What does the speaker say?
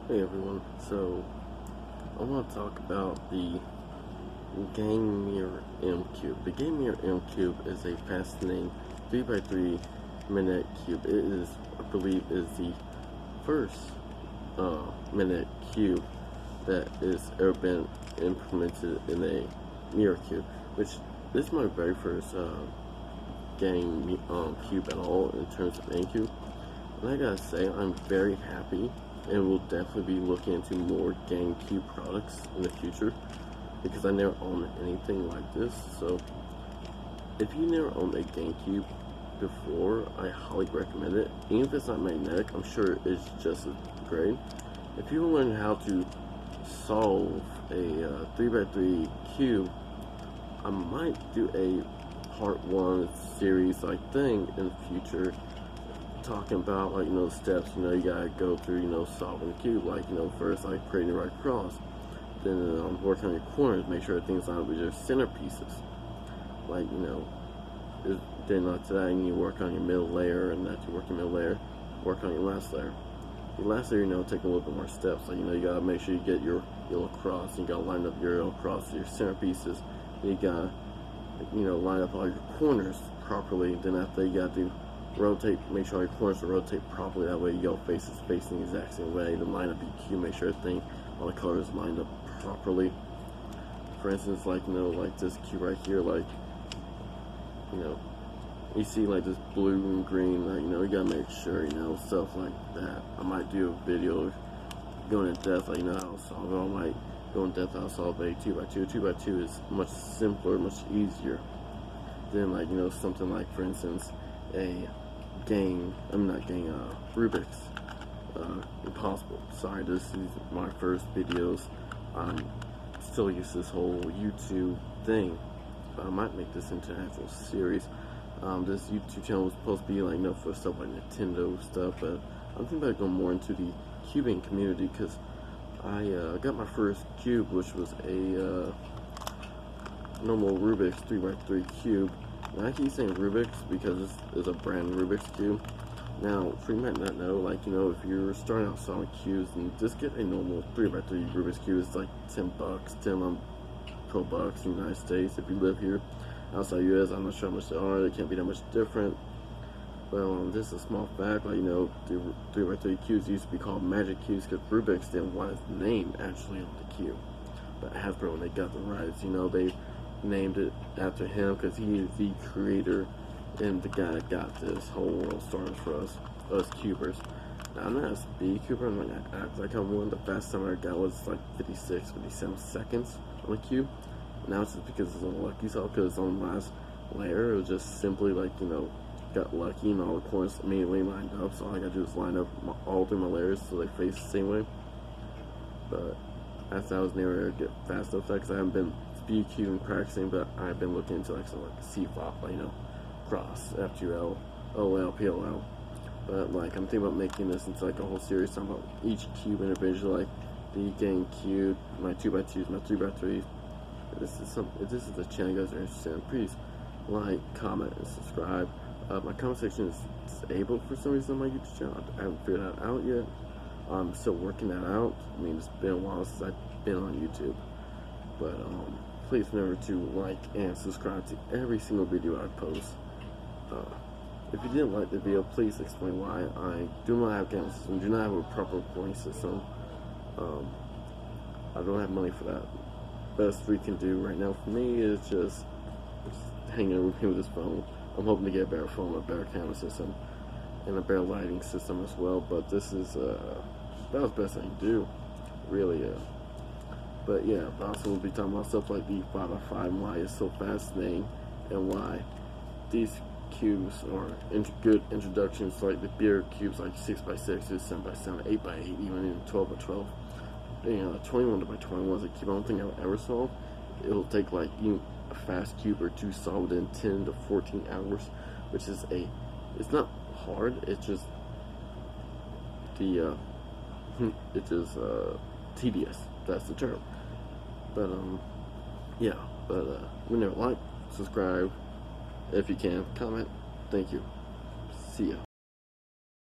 Hey everyone, so I want to talk about the Game Mirror M Cube. The Game Mirror M Cube is a fascinating 3x3 minute cube. It is, I believe, is the first minute cube that has ever been implemented in a mirror cube, which this is my very first game cube at all in terms of M Cube. And I gotta say, I'm very happy and will definitely be looking into more GameCube products in the future because I never owned anything like this. So if you never owned a GameCube before, I highly recommend it. Even if it's not magnetic, I'm sure it's just as great. If you learn how to solve a 3x3 cube, I might do a part 1 series like thing in the future, talking about like the steps you gotta go through solving the cube, like first like creating the right cross, then work on your corners, make sure everything's on with your center pieces, like then after that you need to work on your middle layer, and after you work your middle layer, work on your last layer. The last layer take a little bit more steps, like you gotta make sure you get your yellow cross, you gotta line up your yellow cross to your center pieces, you gotta line up all your corners properly, then after you gotta do rotate, make sure all your corners rotate properly, that way your face is facing the exact same way, then line up your cube, make sure everything, all the colors lined up properly. For instance, like like this cube right here, like you see like this blue and green, like you gotta make sure stuff like that. I might do a video going in depth, like how to solve it. I might go in depth how to solve a 2x2. 2x2 is much simpler, much easier than like something like, for instance, a Rubik's Impossible. Sorry, this is my first videos. I'm still used to this whole YouTube thing, but I might make this into an actual series. This YouTube channel was supposed to be like for stuff like Nintendo stuff, but I'm thinking about going more into the cubing community, because I got my first cube, which was a normal Rubik's 3x3 cube. And I keep saying Rubik's because it's a brand Rubik's cube. Now, for you might not know, like if you're starting out selling cubes, and just get a normal 3x3 Rubik's cube. It's like $10, $12 in the United States. If you live here outside US, I'm not sure how much they are. They can't be that much different. But this is a small fact, like the 3x3 cubes used to be called Magic Cubes because Rubik's didn't want his name actually on the cube. But Hasbro, when they got the rights, they named it after him because he is the creator and the guy that got this whole world started for us cubers. Now, I'm not a speed cuber, I'm not gonna act like I'm one. The fastest time I got was like 56, 57 seconds on the cube. Now it's just because it's unlucky, so because on the last layer it was just simply like got lucky and all the corners immediately lined up, so all I gotta do is line up all through my layers so they face the same way. But after I was never able to get fast enough, because I haven't been speed cubing practicing, but I've been looking into like something like CFOP, like cross, FQL, OL, PLL. But like I'm thinking about making this into like a whole series, talking about each cube individually, like the game cube, my 2x2s, my 3x3s. If this is the channel you guys are interested in, please like, comment, and subscribe. My comment section is disabled for some reason on my YouTube channel. I haven't figured that out yet. I'm still working that out. I mean, it's been a while since I've been on YouTube. But please remember to like and subscribe to every single video I post. If you didn't like the video, please explain why. I do not have a camera system, do not have a proper recording system. I don't have money for that. Best we can do right now for me is just hanging with me with this phone. I'm hoping to get a better phone, a better camera system, and a better lighting system as well. But this is that was the best I can do, really. But yeah, I also will be talking about stuff like the 5x5 and why it's so fascinating, and why these cubes are good introductions, like the bigger cubes like 6x6, 7x7, 8x8, even in 12x12. 21x21 is a cube I don't think I'll ever solve. It'll take like a fast cube or two solved in 10 to 14 hours, which is it's not hard, it's just tedious. That's the term. But yeah. But remember, like, subscribe if you can, comment. Thank you. See ya.